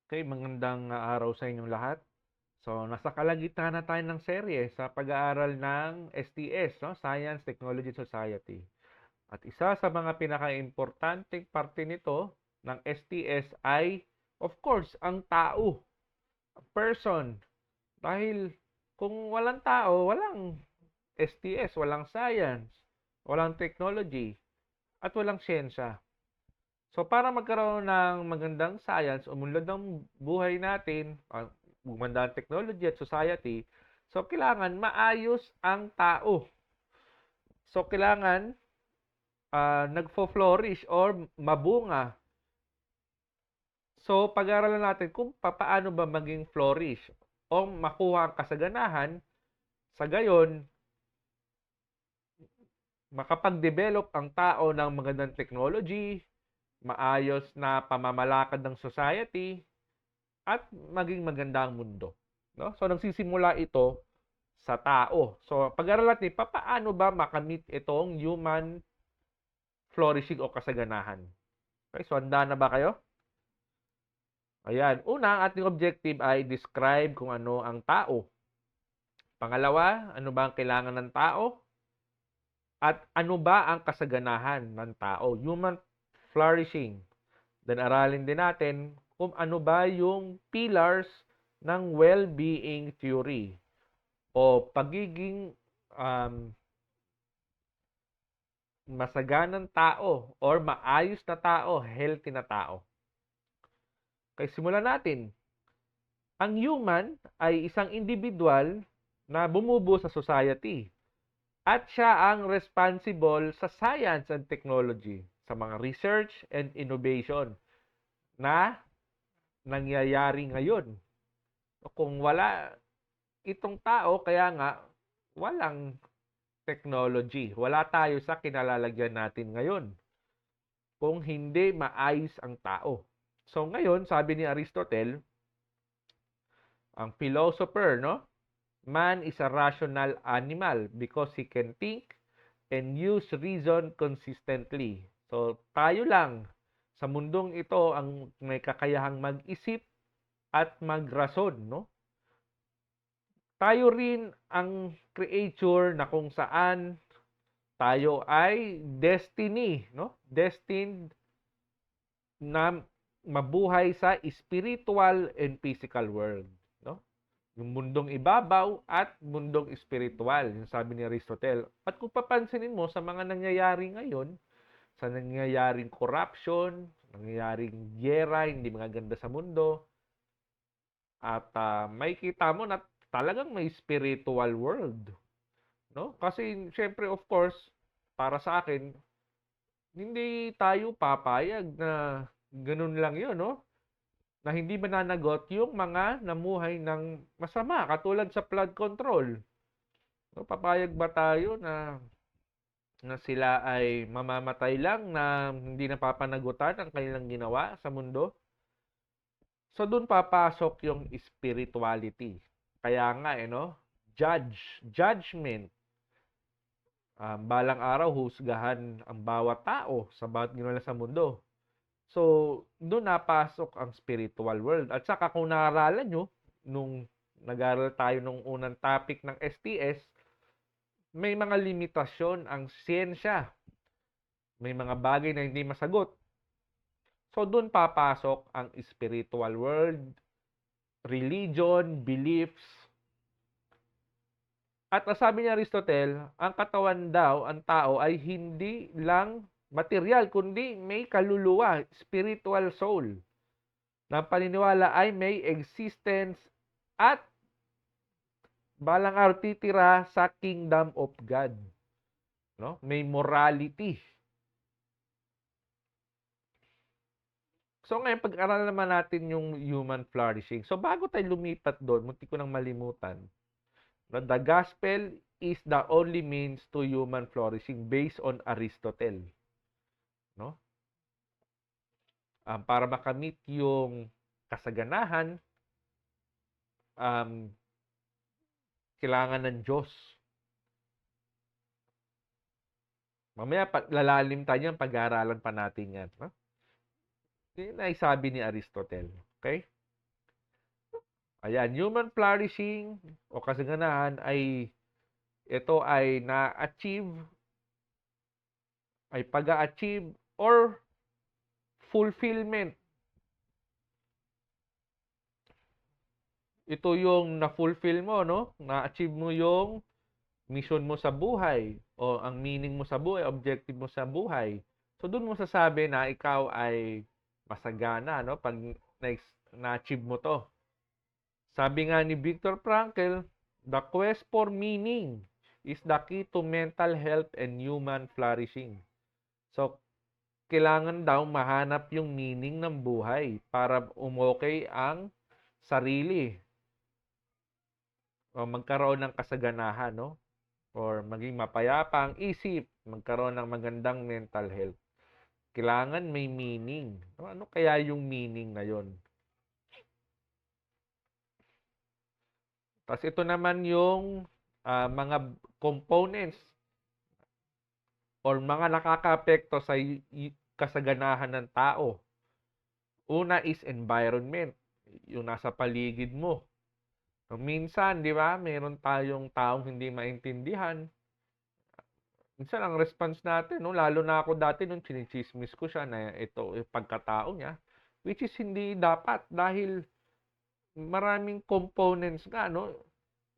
Okay, magandang araw sa inyong lahat. So, nasa kalagitnaan na tayo ng serye sa pag-aaral ng STS, no? Science, Technology, Society. At isa sa mga pinakaimportanteng parte nito ng STS ay, of course, ang tao, person. Dahil kung walang tao, walang STS, walang science, walang technology, at walang siyensya. So, para magkaroon ng magandang science, umunlad ang buhay natin, gumanda ang technology at society, so kailangan maayos ang tao. So, kailangan nagfo-flourish or mabunga. So, pag-aaralan natin kung paano ba maging flourish o makuha ang kasaganahan, sa gayon, makapag-develop ang tao ng magandang technology, maayos na pamamalakad ng society, at maging maganda ang mundo. No? So, nagsisimula ito sa tao. So, pag-aralan natin, paano ba makamit itong human flourishing o kasaganahan? Okay, so handa na ba kayo? Ayan. Una, ang ating objective ay describe kung ano ang tao. Pangalawa, ano ba ang kailangan ng tao? At ano ba ang kasaganahan ng tao? Human flourishing. Then aralin din natin kung ano ba yung pillars ng well-being theory o pagiging masaganang tao or maayos na tao, healthy na tao. Okay, simulan natin. Ang human ay isang individual na bumubuo sa society at siya ang responsible sa science and technology, sa mga research and innovation na nangyayari ngayon. Kung wala itong tao, kaya nga walang technology. Wala tayo sa kinalalagyan natin ngayon kung hindi maayos ang tao. So ngayon, sabi ni Aristotle, ang philosopher, no? Man is a rational animal because he can think and use reason consistently. So tayo lang sa mundong ito ang may kakayahang mag-isip at magrason, no? Tayo rin ang creature na kung saan tayo ay destiny, no? Destined na mabuhay sa spiritual and physical world, no? Yung mundong ibabaw at mundong spiritual, yung sabi ni Aristotle. At kung papansinin mo sa mga nangyayari ngayon, sa nangyayaring corruption, nangyayaring giyera, hindi magaganda sa mundo, at may kita mo na talagang may spiritual world, no? Kasi syempre of course, para sa akin, hindi tayo papayag na ganun lang 'yon, no? Na hindi mananagot yung mga namuhay ng masama katulad sa flood control. No, papayag ba tayo na sila ay mamamatay lang na hindi napapanagutan ang kanilang ginawa sa mundo? So doon papasok yung spirituality. Kaya nga no, judgment. Balang araw husgahan ang bawat tao sa bawat ginawa sa mundo. So, doon napasok ang spiritual world. At saka kung naaralan nyo, nung nag-aral tayo nung unang topic ng STS, may mga limitasyon ang siyensya. May mga bagay na hindi masagot. So, doon papasok ang spiritual world, religion, beliefs. At sabi ni Aristotle, ang katawan daw, ang tao ay hindi lang material, kundi may kaluluwa, spiritual soul, na paniniwala ay may existence at balang araw titira sa kingdom of God. No? May morality. So ngayon, pag-aralan naman natin yung human flourishing. So bago tayo lumipat doon, munti ko nang malimutan, no? The gospel is the only means to human flourishing based on Aristotle. No? Para makamit yung kasaganahan, um, kailangan ng Diyos. Mamaya lalalim tayo pag-aaralan pa natin yan. No? Yun ay sabi ni Aristotle. Okay? Ayan, human flourishing o kasaganahan ay ito ay na-achieve, ay pag-achieve or fulfillment. Ito yung na-fulfill mo, no? Na-achieve mo yung mission mo sa buhay o ang meaning mo sa buhay, objective mo sa buhay. So, doon mo sasabi na ikaw ay masagana, no? Pag na-achieve mo to. Sabi nga ni Viktor Frankl, the quest for meaning is the key to mental health and human flourishing. So, kailangan daw mahanap yung meaning ng buhay para umokay ang sarili o magkaroon ng kasaganahan, no? Or maging mapayapa ang isip, magkaroon ng magandang mental health. Kailangan may meaning. Ano kaya yung meaning na yon? Tapos ito naman yung mga components or mga nakakaapekto sa kasaganahan ng tao. Una is environment, yung nasa paligid mo. So, minsan, di ba, meron tayong taong hindi maintindihan. Minsan, ang response natin, no, lalo na ako dati nung chinichismis ko siya na ito, yung pagkatao niya, which is hindi dapat dahil maraming components nga, no,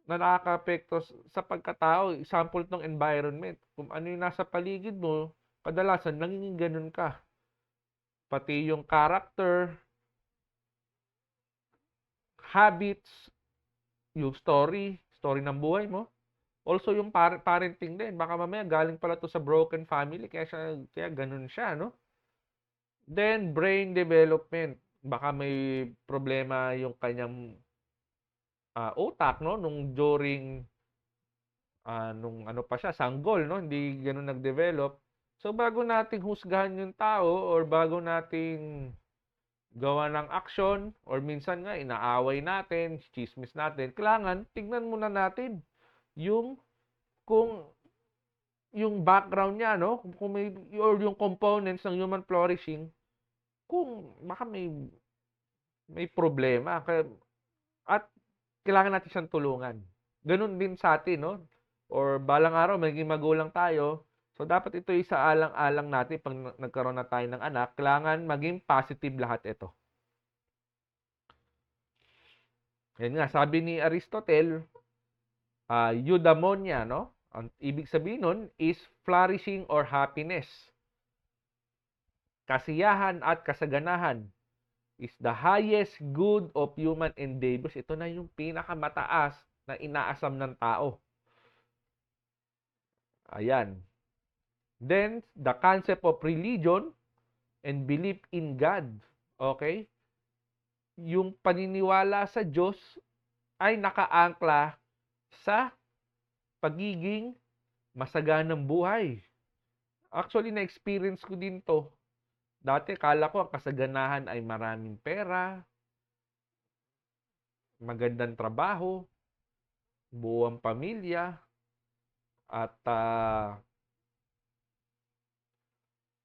na nakakaapekto sa pagkatao. Example ng environment. Kung ano yung nasa paligid mo, kadalasan naging ganun ka. Pati yung character, habits, yung story ng buhay mo. Also yung parenting din. Baka mamaya galing pala to sa broken family kaya ganun siya, no? Then brain development. Baka may problema yung kanyang utak, no, nung during nung ano pa siya, sanggol, no? Hindi ganun nag-develop. So, bago nating husgahan yung tao or bago nating gawa ng action or minsan nga inaaway natin, chismis natin, kailangan tignan muna natin yung kung yung background niya, no? Kung may or yung components ng human flourishing, kung baka may problema at kailangan natin siyang tulungan. Ganun din sa atin, no? Or balang araw, magiging magulang tayo. So, dapat ito isaalang-alang natin pag nagkaroon na tayo ng anak. Kailangan maging positive lahat ito. Yan nga, sabi ni Aristotle, eudaimonia, no? Ang ibig sabihin nun is flourishing or happiness. Kasiyahan at kasaganahan is the highest good of human endeavors. Ito na yung pinakamataas na inaasam ng tao. Ayan. Then, the concept of religion and belief in God. Okay? Yung paniniwala sa Diyos ay nakaangkla sa pagiging masaganang buhay. Actually, na-experience ko din to. Dati, kala ko ang kasaganahan ay maraming pera, magandang trabaho, buwang pamilya, at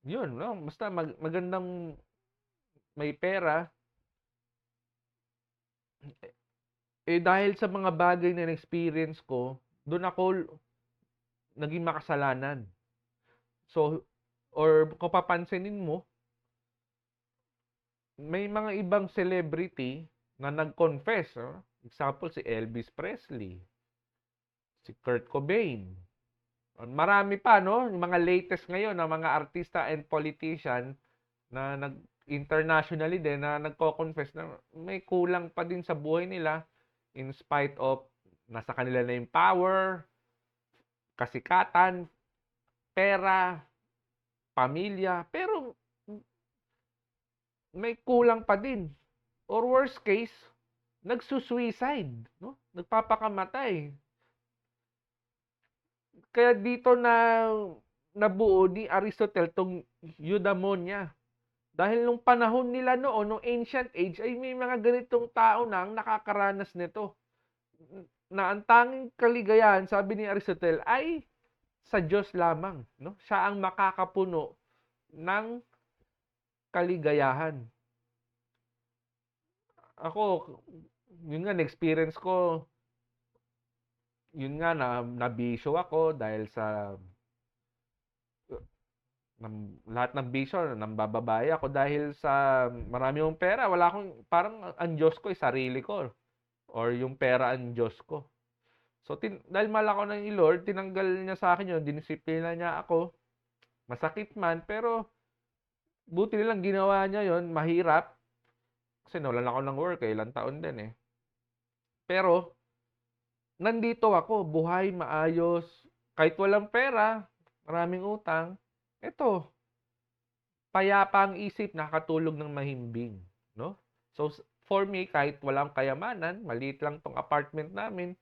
yun, no? Basta magandang may pera. Dahil sa mga bagay na experience ko, doon ako naging makasalanan. So, or kung papansinin mo, may mga ibang celebrity na nag-confess. Example, si Elvis Presley, si Kurt Cobain. Marami pa, no? Yung mga latest ngayon na mga artista and politician na internationally din na nagko-confess na may kulang pa din sa buhay nila in spite of nasa kanila na yung power, kasikatan, pera, pamilya, pero may kulang pa din. Or worst case, nagsusuicide, no? Nagpapakamatay. Kaya dito na nabuo ni Aristotle tong eudaimonia. Dahil nung panahon nila noon, nung ancient age, ay may mga ganitong tao nang nakakaranas nito. Na ang tanging kaligayahan, sabi ni Aristotle, ay sa Diyos lamang. No? Siya ang makakapuno ng kaligayahan. ako, yun nga, na-experience ko, yun nga, nabisyo ako dahil sa lahat ng bisyo, nambababae ako dahil sa marami akong pera. Wala akong, parang ang Diyos ko, sarili ko. Or yung pera ang Diyos ko. So, dahil mahal ako ng Lord, tinanggal niya sa akin yun, dinisiplina niya ako. Masakit man, pero buti nilang ginawa niya yun, mahirap. Kasi nawalan ako ng work, ilang taon din eh. Pero, nandito ako, buhay, maayos, kahit walang pera, maraming utang, eto, payapa ang isip, nakakatulog ng mahimbing, no? So, for me, kahit walang kayamanan, maliit lang tong apartment namin,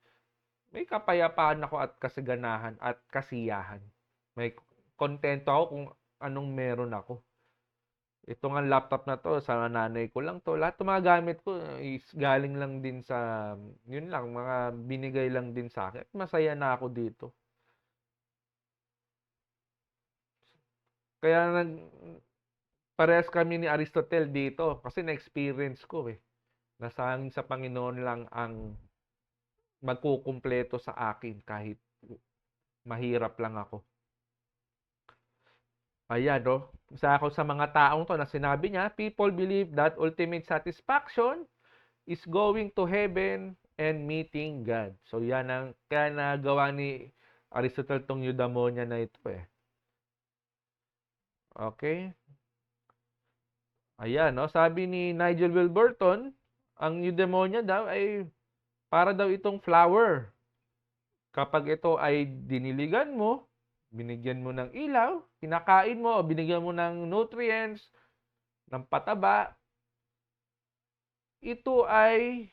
may kapayapaan ako at kasaganahan at kasiyahan. May kontento ako kung anong meron ako. Ito nga laptop na to, sa nanay ko lang to. Lahat ng mga gamit ko is galing lang din sa, yun lang, mga binigay lang din sa akin. At masaya na ako dito. Kaya parehas kami ni Aristotle dito kasi na-experience ko eh. Nasangin sa Panginoon lang ang magkukumpleto sa akin kahit mahirap lang ako. Ayan, no? Isa ako sa mga taong to na sinabi niya, people believe that ultimate satisfaction is going to heaven and meeting God. So, yan ang kaya nagawa ni Aristotle tong eudaimonia na ito eh. Okay? Ayan, no? Sabi ni Nigel Wilburton, ang eudaimonia daw ay para daw itong flower. Kapag ito ay diniligan mo, binigyan mo ng ilaw, kinakain mo o binigyan mo ng nutrients, ng pataba, ito ay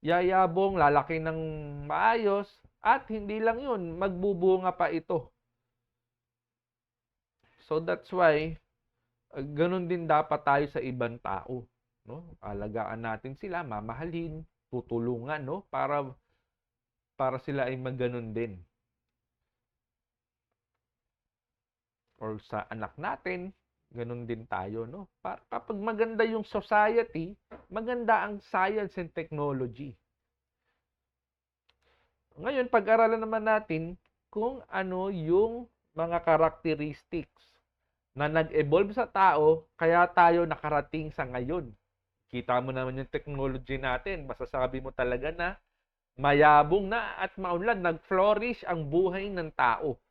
yayabong, lalaki ng maayos, at hindi lang yun, magbubunga pa ito. So that's why, ganun din dapat tayo sa ibang tao. No? Alagaan natin sila, mamahalin, tutulungan, no? Para sila ay magganon din. Or sa anak natin, ganun din tayo, no? Para kapag maganda yung society, maganda ang science and technology. Ngayon, pag-aralan naman natin kung ano yung mga characteristics na nag-evolve sa tao kaya tayo nakarating sa ngayon. Kita mo naman yung technology natin, masasabi mo talaga na mayabong na at maunlad, nag-flourish ang buhay ng tao.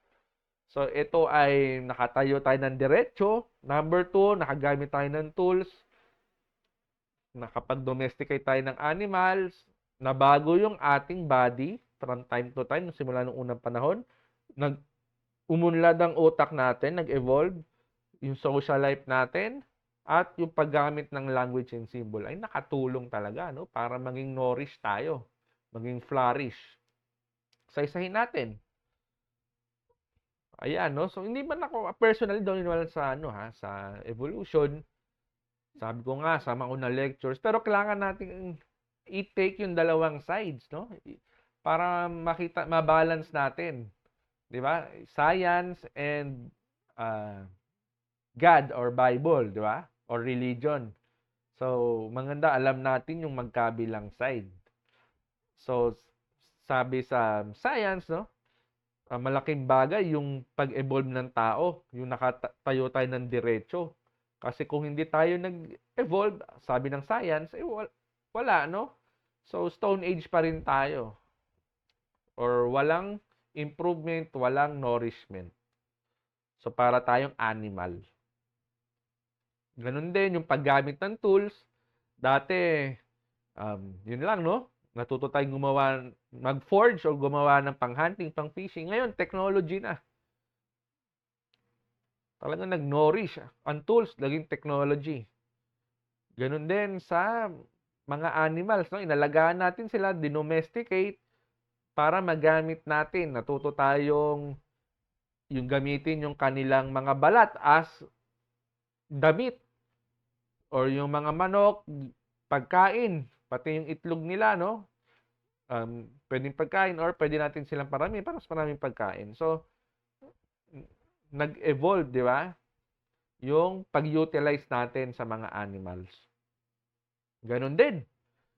So, ito ay nakatayo tayo ng diretso. Number 2, nakagamit tayo ng tools. Nakapag-domesticate tayo ng animals. Nabago yung ating body from time to time, simula nung unang panahon. Umunlad ang utak natin, nag-evolve. Yung social life natin at yung paggamit ng language and symbol ay nakatulong talaga, no? Para maging nourish tayo, maging flourish. Isa-isahin natin. Ayan, no? So, hindi man ako, personally, doon wala sa, sa evolution. Sabi ko nga, sa mga unang lectures. Pero kailangan natin i-take yung dalawang sides, no? Para mabalance natin. Di ba? Science and God or Bible, di ba? Or religion. So, maganda alam natin yung magkabilang side. So, sabi sa science, no? Malaking bagay yung pag-evolve ng tao, yung nakatayo tayo ng diretso. Kasi kung hindi tayo nag-evolve, sabi ng science, wala, no? So, Stone Age pa rin tayo. Or walang improvement, walang nourishment. So, para tayong animal. Ganun din yung paggamit ng tools. Dati, yun lang, no? Natuto tayong mag-forge o gumawa ng pang-hunting, pang-fishing. Ngayon, technology na. Talagang nag-nourish. Ang tools, naging technology. Ganun din sa mga animals, no? Inalagaan natin sila, dinomesticate para magamit natin. Natuto tayong yung gamitin yung kanilang mga balat as damit. Or yung mga manok, pagkain. Pati yung itlog nila, no? Pwedeng pagkain or pwede natin silang para mas maraming pagkain. So, nag-evolve, di ba? Yung pag-utilize natin sa mga animals. Ganon din.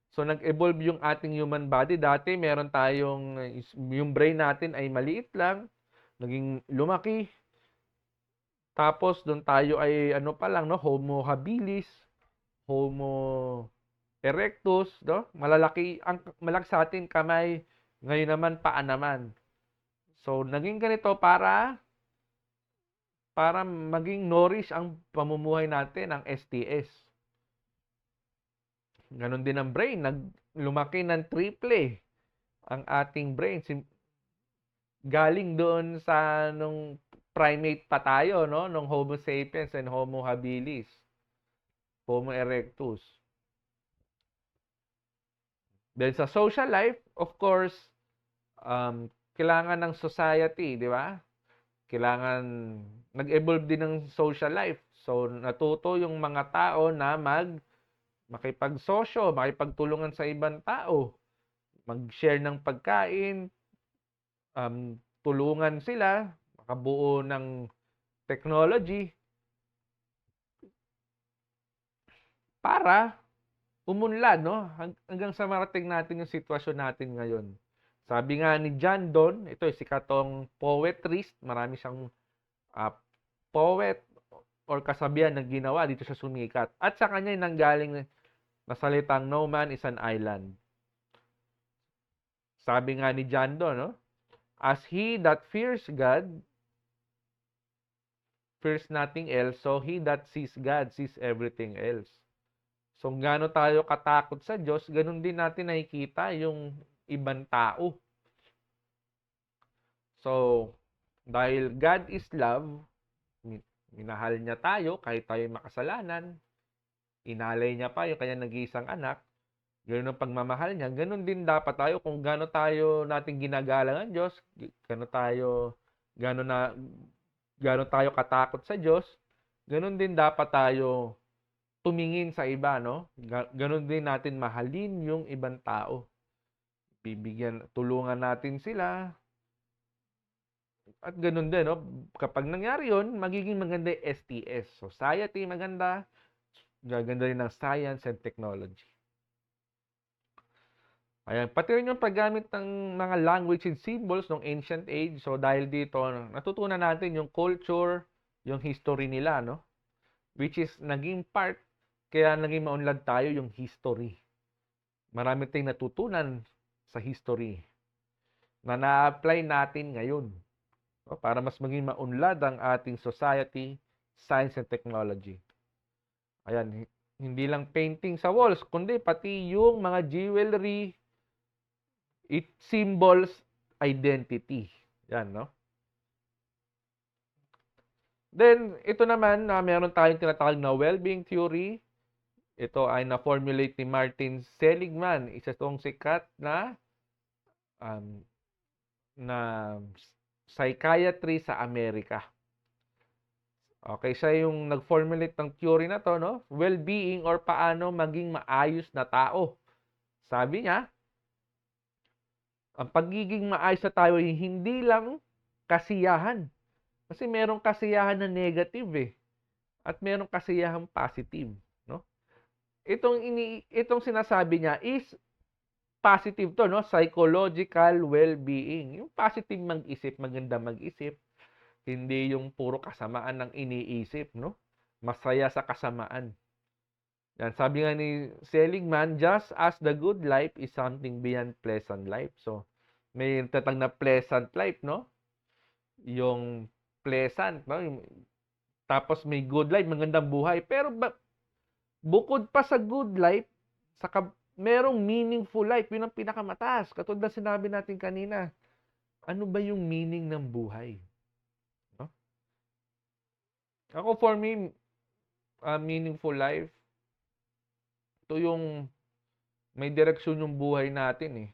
So, nag-evolve yung ating human body. Dati, meron tayong, yung brain natin ay maliit lang, naging lumaki. Tapos, doon tayo ay, ano pa lang, no? Homo habilis, Homo erectus, no? Malaki sa atin kamay, ngayon naman paa naman. So, naging ganito para maging nourish ang pamumuhay natin, ang STS. Ganon din ang brain, lumaki ng triple ang ating brain. Galing doon sa nung primate pa tayo, no? Nung Homo sapiens and Homo habilis, Homo erectus. Then sa social life, of course, kailangan ng society, di ba? Kailangan, nag-evolve din ng social life. So, natuto yung mga tao na makipagsosyo, makipagtulungan sa ibang tao, mag-share ng pagkain, tulungan sila, makabuo ng technology para umunlad, no? Hanggang sa marating natin yung sitwasyon natin ngayon. Sabi nga ni John Donne, ito sikat tong poetrist, marami siyang poet or kasabihan na ginawa dito sa sumikat. At sa kanya nanggaling na salitang no man is an island. Sabi nga ni John Donne, no? As he that fears God fears nothing else, so he that sees God sees everything else. So, gaano tayo katakot sa Diyos, ganun din natin nakikita yung ibang tao. So, dahil God is love, minahal niya tayo kahit tayo makasalanan, inalay niya pa yung kanyang nag-iisang anak, ganun ang pagmamahal niya, ganun din dapat tayo kung gaano tayo natin ginagalang ang Diyos, gaano tayo katakot sa Diyos, ganun din dapat tayo tumingin sa iba, no? Ganon din natin mahalin yung ibang tao. Tulungan natin sila. At ganon din, no? Kapag nangyari yun, magiging maganda yung STS. Society, maganda. Gaganda rin ng science and technology. Ayan, pati rin yung paggamit ng mga language and symbols ng ancient age. So, dahil dito, natutunan natin yung culture, yung history nila, no? Which is naging part. Kaya naging maunlad tayo yung history. Marami tayong natutunan sa history na na-apply natin ngayon para mas maging maunlad ang ating society, science, and technology. Ayan, hindi lang painting sa walls, kundi pati yung mga jewelry, it symbols identity. Yan, no? Then, ito naman, meron tayong tinatawag na well-being theory. Ito ay na-formulate ni Martin Seligman, isa itong sikat na psychiatry sa Amerika. Okay, siya yung nag-formulate ng theory na to, no? Well-being or paano maging maayos na tao. Sabi niya, ang pagiging maayos na tayo ay hindi lang kasiyahan. Kasi merong kasiyahan na negative at merong kasiyahan positive, no? Itong sinasabi niya is positive to, no? Psychological well-being. Yung positive mag-isip, maganda mag-isip. Hindi yung puro kasamaan ng iniisip, no? Masaya sa kasamaan. Yan, sabi nga ni Seligman, just as the good life is something beyond pleasant life. So, may tatag na pleasant life, no? Yung pleasant, no? Tapos may good life, magandang buhay. Pero bukod pa sa good life, merong meaningful life. Yun ang pinakamataas. Katulad na sinabi natin kanina. Ano ba yung meaning ng buhay? No? Ako, for me, meaningful life, ito yung may direksyon yung buhay natin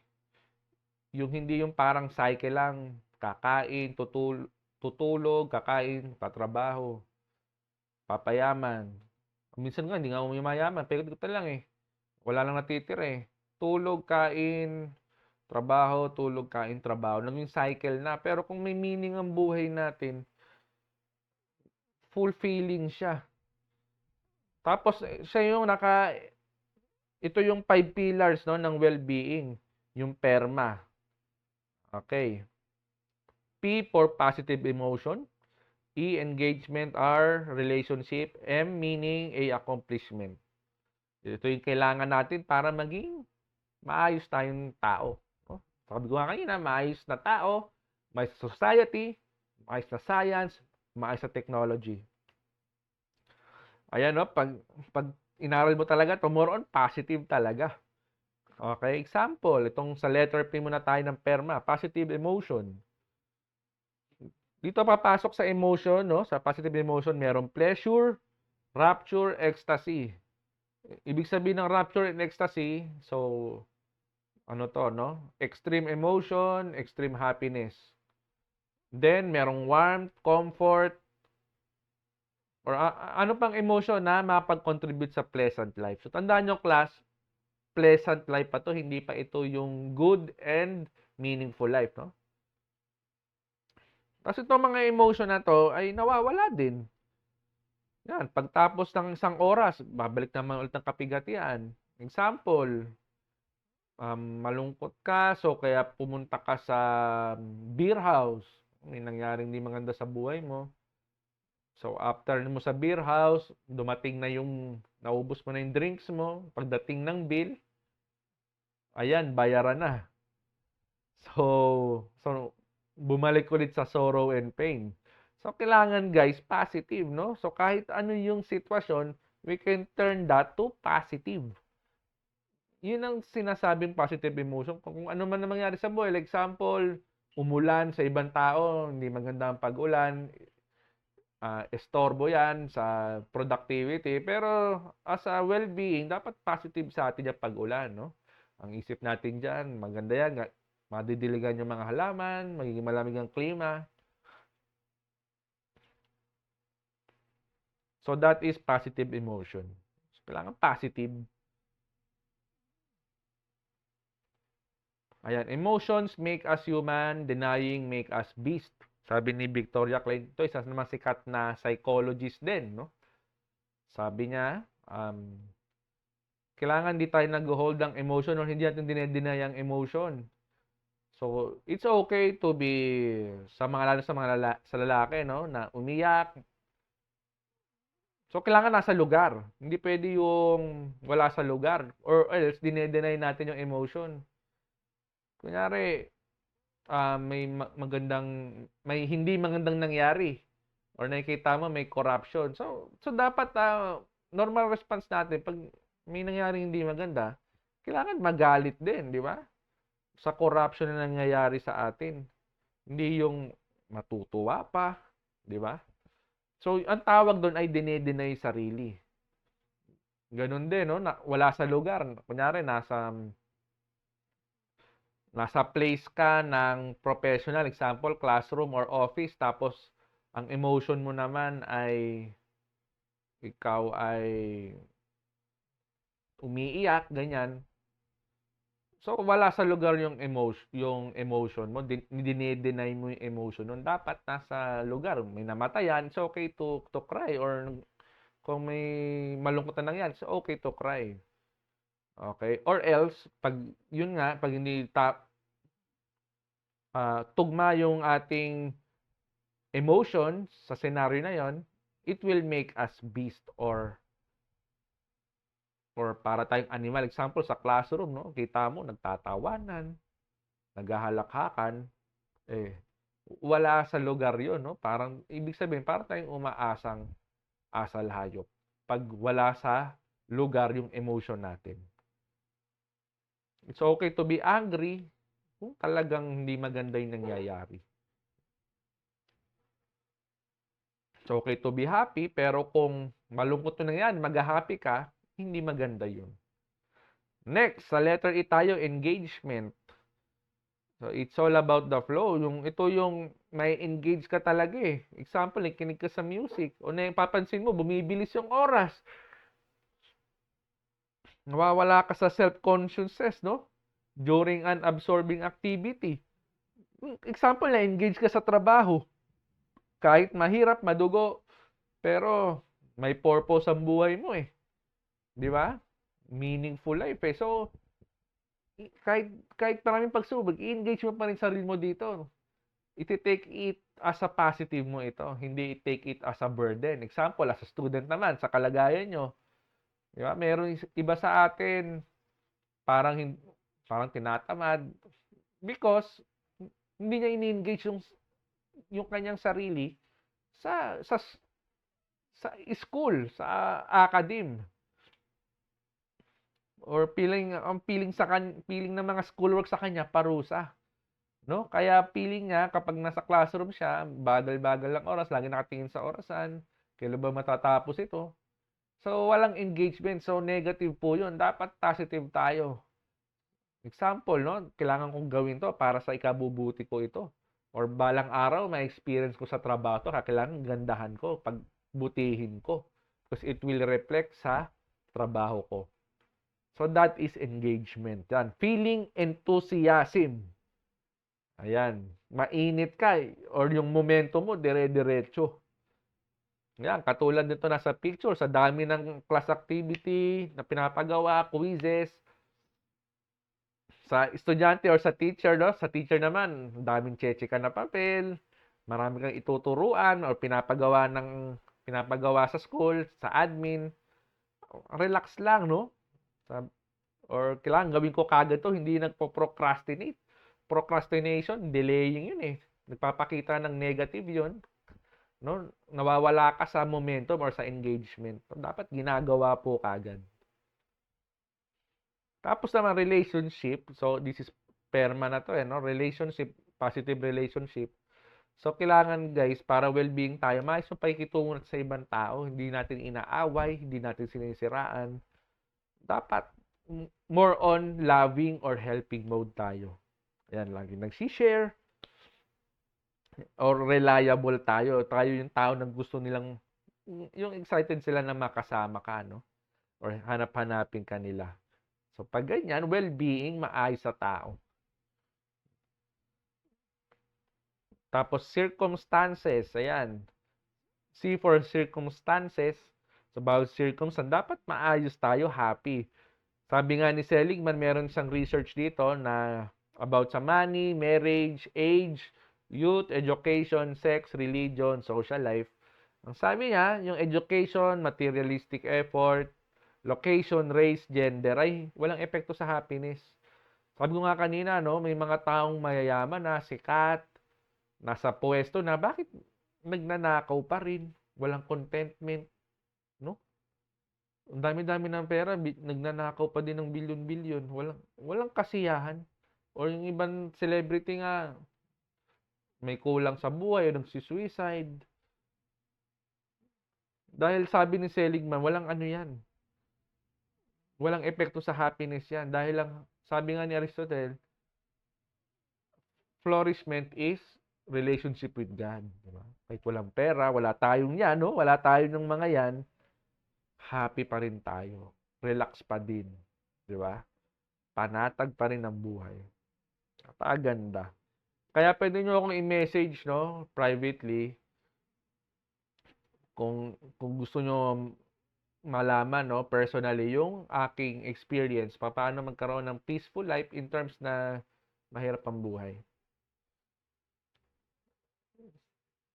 Yung hindi yung parang cycle lang, kakain, tutulog, kakain, patrabaho, papayaman. Minsan nga, hindi nga umimayaman, pero ito lang wala lang natitira Tulog, kain, trabaho, tulog, kain, trabaho. Naging cycle na. Pero kung may meaning ang buhay natin, fulfilling siya. Tapos, siya yung ito yung 5 pillars, no, ng well-being, yung PERMA. Okay. P for positive emotion, E, engagement, R, relationship, M, meaning, A, accomplishment. Ito yung kailangan natin para maging maayos tayong tao. No? Sabi ko nga kanina, maayos na tao, maayos na society, maayos na science, maayos na technology. Ayan, no? Pag inaral mo talaga, more on positive talaga. Okay, example, itong sa letter P muna tayo ng PERMA, positive emotion. Dito papasok sa emotion, no? Sa positive emotion, merong pleasure, rapture, ecstasy. Ibig sabihin ng rapture and ecstasy, so ano to, no? Extreme emotion, extreme happiness. Then merong warmth, comfort, or ano pang emotion na mapag-contribute sa pleasant life. So tandaan nyo, class, pleasant life pa to, hindi pa ito yung good and meaningful life, no? Kasi itong mga emotion na to ay nawawala din. Yan, pagtapos ng isang oras, babalik naman ulit ng kapigatian. Example, malungkot ka, so kaya pumunta ka sa beer house. May nangyaring hindi maganda sa buhay mo. So, after mo sa beer house, dumating na yung, naubos mo na yung drinks mo. Pagdating ng bill, ayan, bayaran na. So bumalik ulit sa sorrow and pain. So, kailangan guys, positive, no? So, kahit ano yung sitwasyon, we can turn that to positive. Yun ang sinasabing positive emotion. Kung ano man na mangyari sa buhay, like example, umulan sa ibang tao, hindi maganda ang pag-ulan, estorbo yan sa productivity. Pero as a well-being, dapat positive sa atin yung pag-ulan, no? Ang isip natin dyan, maganda yan, madidiligan yung mga halaman, magiging malamig ang klima. So that is positive emotion. So, kailangan positive. Ayan, emotions make us human, denying make us beast. Sabi ni Victoria Klein, ito isa naman sikat na psychologist din, no? Sabi niya, kailangan di tayo nag-hold ng emotion or hindi natin dinedeny ang emotion. So, it's okay to be, sa mga lalo sa mga sa lalaki, no, na umiyak. So, kailangan nasa lugar. Hindi pwede yung wala sa lugar or else dinedeny natin yung emotion. Kunyari, may hindi magandang nangyari or nakikita mo may corruption. So dapat normal response natin pag may nangyaring hindi maganda, kailangan magalit din, di ba? Sa corruption na nangyayari sa atin. Hindi yung matutuwa pa, di ba? So ang tawag doon ay dinedeny sarili. Ganun din, no? Wala sa lugar. Kunyari, nasa place ka ng professional, example, classroom or office, tapos ang emotion mo naman ay ikaw ay umiiyak, ganyan. So, wala sa lugar yung emotion mo, dinideny mo yung emotion nun. Dapat nasa lugar, may namatayan, it's okay to cry, or kung may malungkot na nangyari, it's okay to cry. Okay? Or else, pag hindi tugma yung ating emotions sa scenario na yon, it will make us beast or para tayong animal. Example, sa classroom, no? Kita mo, nagtatawanan, naghahalakhakan, wala sa lugar yon, no? Parang, ibig sabihin, para tayong umaasang asal hayop. Pag wala sa lugar yung emotion natin. It's okay to be angry kung talagang hindi maganda yung nangyayari. It's okay to be happy, pero kung malungkot na nangyayari, mag-happy ka, hindi maganda yun. Next, sa letter E tayo, engagement. So, it's all about the flow. Ito yung may engage ka talaga eh. Example, nakikinig ka sa music. O napapansin mo, bumibilis yung oras. Nawawala ka sa self-consciousness, no? During an absorbing activity. Example, na-engage ka sa trabaho. Kahit mahirap, madugo, pero may purpose ang buhay mo eh. Di ba? meaningful life eh. So, kahit maraming pagsubok, i-engage mo pa rin sarili mo dito. Iti-take it as a positive mo ito, hindi i-take it as a burden. Example, as a student naman, sa kalagayan nyo, di ba? Meron iba sa atin, parang parang tinatamad because hindi niya ini-engage yung kanyang sarili sa school, sa academe. Or ang feeling ng mga schoolwork sa kanya parusa, no? Kaya feeling niya kapag nasa classroom siya, bagal-bagal lang oras, lagi nakatingin sa orasan, kailan ba matatapos ito? So walang engagement, so negative po 'yun. Dapat positive tayo. Example, no? Kailangan kong gawin 'to para sa ikabubuti ko ito. Or balang araw may experience ko sa trabaho 'to, kailangan gandahan ko, pagbutihin ko because it will reflect sa trabaho ko. So that is engagement. Yan. Feeling enthusiasm. Ayan. Mainit ka or yung momento mo dire-diretso. Yan. Katulad nito nasa picture, sa dami ng class activity na pinapagawa, quizzes. Sa estudyante or sa teacher, no? Sa teacher naman, daming cheche ka na papel, marami kang ituturuan or pinapagawa sa school, sa admin. Relax lang, no? Or kailangan gawin ko kagad to, hindi nagpo-procrastinate. Procrastination, delaying yun eh. Nagpapakita ng negative yun. No? Nawawala ka sa momentum or sa engagement. So, dapat ginagawa po kagad. Tapos naman relationship. So, this is perma na to eh. No? Relationship, positive relationship. So, kailangan guys, para well-being tayo, maayos yung pakikitungo sa ibang tao. Hindi natin inaaway, hindi natin sinisiraan. Dapat more on loving or helping mode tayo. Ayan, lagi nagsishare or reliable tayo. Tayo yung tao na gusto nilang, yung excited sila na makasama ka, no? Or hanap-hanapin ka nila. So, pag ganyan, well-being, maayos sa tao. Tapos, circumstances, ayan. C for circumstances. Sa bawat circumstance, dapat maayos tayo, happy. Sabi nga ni Seligman, meron siyang research dito na about sa money, marriage, age, youth, education, sex, religion, social life. Ang sabi niya, yung education, materialistic effort, location, race, gender, ay walang epekto sa happiness. Sabi ko nga kanina, no, may mga taong mayayaman na sikat, nasa pwesto na, bakit nagnanakaw pa rin? Walang contentment, no? Ang dami-dami ng pera, nagnanakaw pa din ng bilyon-bilyon. Walang kasiyahan. Or yung ibang celebrity nga, may kulang sa buhay o nagsi-suicide. Dahil sabi ni Seligman, walang ano yan. Walang epekto sa happiness yan. Dahil lang, sabi nga ni Aristotle, flourishment is relationship with God. Diba? Kahit walang pera, wala tayong yan, no? Wala tayo ng mga yan, happy pa rin tayo. Relax pa din. Di ba? Panatag pa rin ang buhay. Napakaganda. Kaya pwede nyo akong i-message, no? Privately. Kung gusto nyo malaman, no? Personally, yung aking experience, paano magkaroon ng peaceful life in terms na mahirap ang buhay.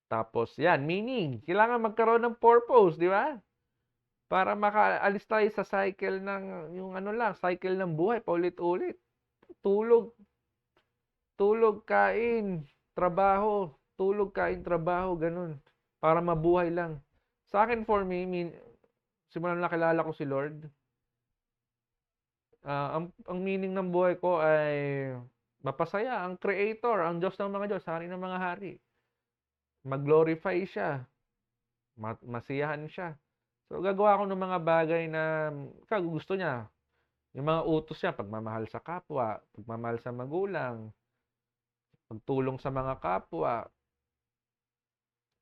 Tapos, yan, meaning. Kailangan magkaroon ng purpose, di ba? Para makaalis tayo sa cycle ng, yung ano lang, cycle ng buhay, paulit-ulit. Tulog, kain, trabaho, tulog, kain, trabaho, ganun. Para mabuhay lang. Sa akin, for me, simulan na nakilala ko si Lord, ang meaning ng buhay ko ay mapasaya, ang creator, ang Diyos ng mga Diyos, hari ng mga hari. Mag-glorify siya, masiyahan siya. So, gagawa ko ng mga bagay na gusto niya. Yung mga utos niya, pagmamahal sa kapwa, pagmamahal sa magulang, pagtulong sa mga kapwa.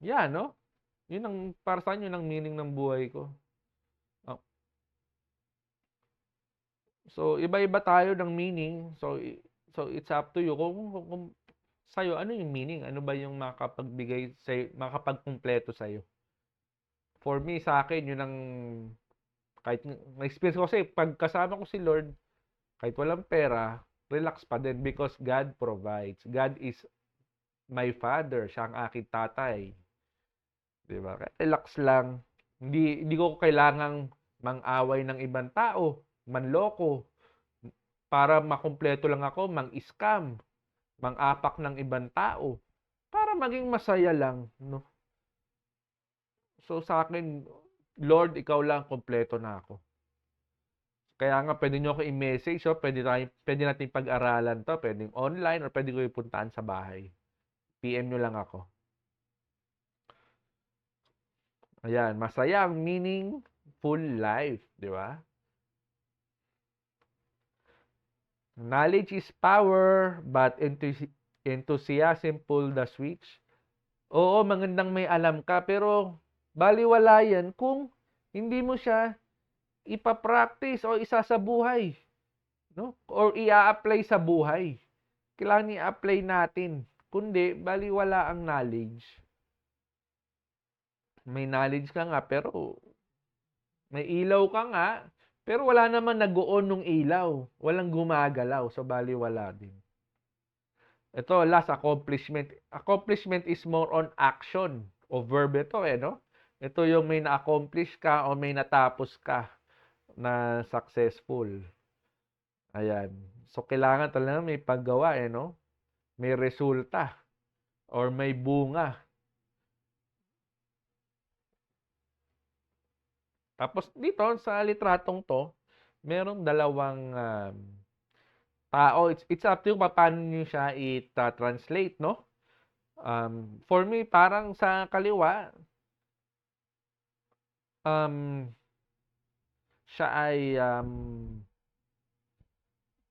Yan, no? Yun ang, para sa yun ang meaning ng buhay ko. Oh. So, iba-iba tayo ng meaning. So it's up to you. Kung sa'yo, ano yung meaning? Ano ba yung makapagbigay sa'yo, makapagkumpleto sa'yo? For me, sa akin, yun ang Kahit na-experience ko kasi pag kasama ko si Lord, kahit walang pera, relax pa din because God provides. God is my Father. Siya ang aking tatay. Di ba? Kaya relax lang. Hindi ko kailangang mang-away ng ibang tao, manloko, para makumpleto lang ako, mang-scam, mang-apak ng ibang tao, para maging masaya lang, no? So sa akin, Lord, ikaw lang, kumpleto na ako. Kaya nga, pwede nyo ako i-message, so pwede natin pag-aralan to, pwedeng online, or pwede ko ipuntahan sa bahay. PM nyo lang ako. Ayan, masaya, meaningful life, di ba? Knowledge is power, but enthusiasm pull the switch. Oo, magandang may alam ka, pero baliwala yan kung hindi mo siya ipa-practice o isa sa buhay, no? Or i-apply sa buhay. Kailangan i-apply natin. Kundi, baliwala ang knowledge. May knowledge ka nga, pero may ilaw ka nga, pero wala naman nag-on nung ilaw. Walang gumagalaw, so baliwala din. Ito, last, accomplishment. Accomplishment is more on action o verb ito no? Ito yung may na-accomplish ka o may natapos ka na successful. Ayan. So, kailangan talaga may paggawa no? May resulta or may bunga. Tapos dito sa litratong to, merong dalawang tao. It's up to you paano nyo siya i-translate, no? For me, parang sa kaliwa, siya ay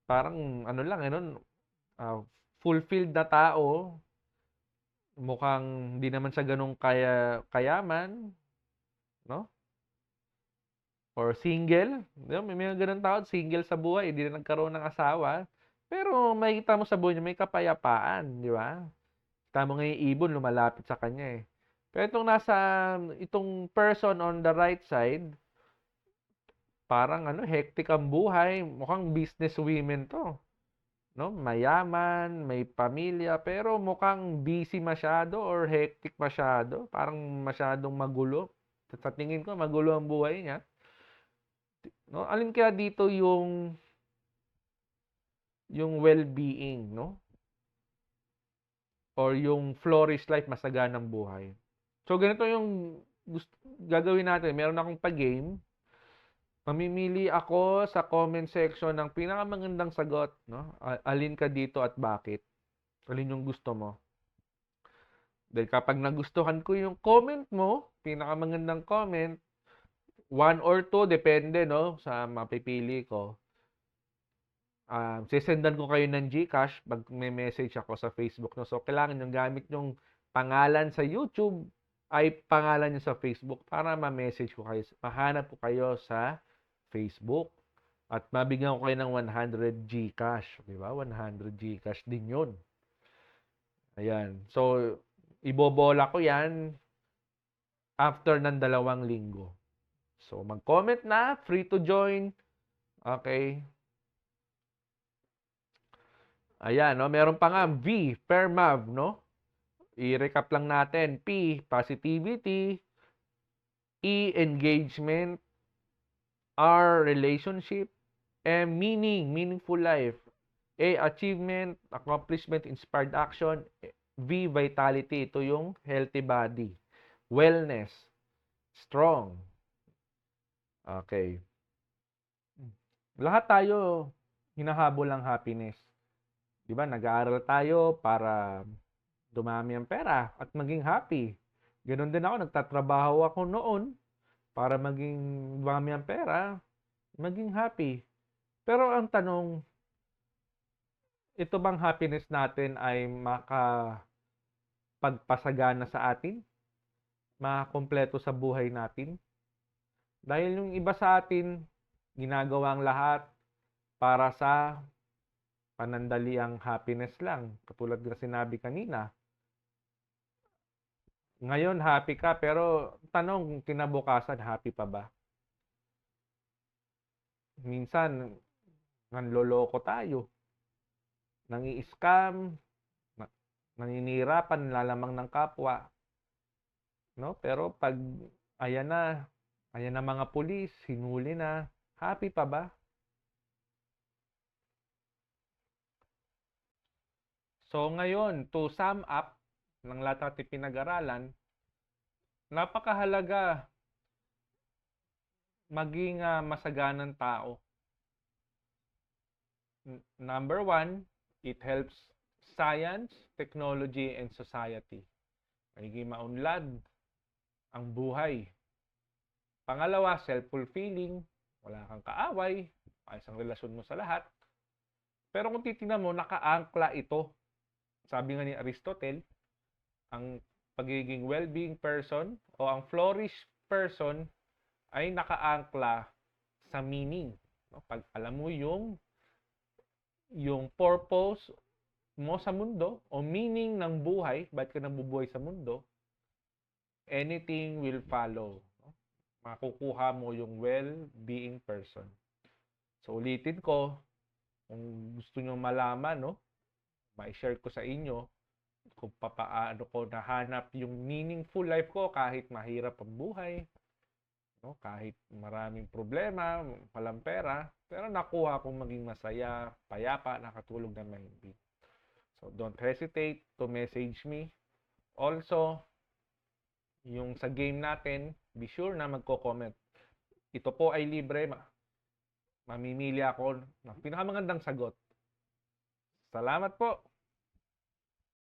parang ano lang, fulfilled na tao. Mukhang hindi naman siya ganun kayaman, no? Or single. May mga ganun tao, single sa buhay, hindi na nagkaroon ng asawa. Pero makikita mo sa buhay niya, may kapayapaan, di ba? Kita mo nga yung ibon, lumalapit sa kanya eh. Pero itong person on the right side, parang hectic ang buhay. Mukhang business women to. No? Mayaman, may pamilya, pero mukhang busy masyado or hectic masyado. Parang masyadong magulo. Sa tingin ko, magulo ang buhay niya. No? Alin kaya dito yung well-being, no? Or yung flourish life, masaganang buhay. So, ganito yung gagawin natin. Meron akong pa-game. Mamimili ako sa comment section ng pinakamagandang sagot, no? Alin ka dito at bakit? Alin yung gusto mo? Dahil kapag nagustuhan ko yung comment mo, pinakamagandang comment, 1 or 2, depende, no? Sa mapipili ko. Sisendan ko kayo ng GCash pag may message ako sa Facebook, no? So, kailangan yung gamit yung pangalan sa YouTube ay pangalan nyo sa Facebook para ma-message ko kayo, mahanap ko kayo sa Facebook. At mabigyan ko kayo ng 100 GCash. Di ba? 100 GCash din yun. Ayan. So, ibobola ko yan after ng 2 linggo. So, mag-comment na. Free to join. Okay. Ayan, no? Meron pa nga V, Permav, no? I-recap lang natin. P, positivity. E, engagement. R, relationship. M, meaning, meaningful life. A, achievement, accomplishment, inspired action. V, vitality. Ito yung healthy body. Wellness. Strong. Okay. Lahat tayo hinahabol ang happiness. Di ba? Nag-aaral tayo para dumami ang pera at maging happy. Ganon din ako, nagtatrabaho ako noon para maging dumami ang pera, maging happy. Pero ang tanong, ito bang happiness natin ay makapagpasagana sa atin? Makakompleto sa buhay natin? Dahil yung iba sa atin, ginagawa ang lahat para sa panandaliang happiness lang. Katulad na sinabi kanina. Ngayon, happy ka, pero tanong, kinabukasan, happy pa ba? minsan nanloloko tayo, nangi-scam, na naninira, panlalamang ng kapwa, 'no? Pero 'pag ayan na, ayan na mga pulis, hinuli na, happy pa ba? So ngayon, to sum up ng lahat nating pinag-aralan, napakahalaga maging, masaganang tao. Number one, it helps science, technology, and society. Magiging maunlad ang buhay. Pangalawa, self-fulfilling, wala kang kaaway, ayos ang relasyon mo sa lahat. Pero kung titingnan mo, nakaangkla ito. Sabi nga ni Aristotle, ang pagiging well-being person o ang flourish person ay nakaangkla sa meaning. No? Pag alam mo yung purpose mo sa mundo o meaning ng buhay, bakit ka nabubuhay sa mundo, anything will follow. No? Makukuha mo yung well-being person. So ulitin ko, kung gusto nyo malaman, no, ma-share ko sa inyo kung paano ko nahanap yung meaningful life ko kahit mahirap ang buhay, no, kahit maraming problema, walang pera, pero nakuha kong maging masaya, payapa, nakatulog na mahimbing. So don't hesitate to message me. Also, yung sa game natin, be sure na magko-comment. Ito po ay libre. Mamimili ako ng pinakamagandang sagot. Salamat po!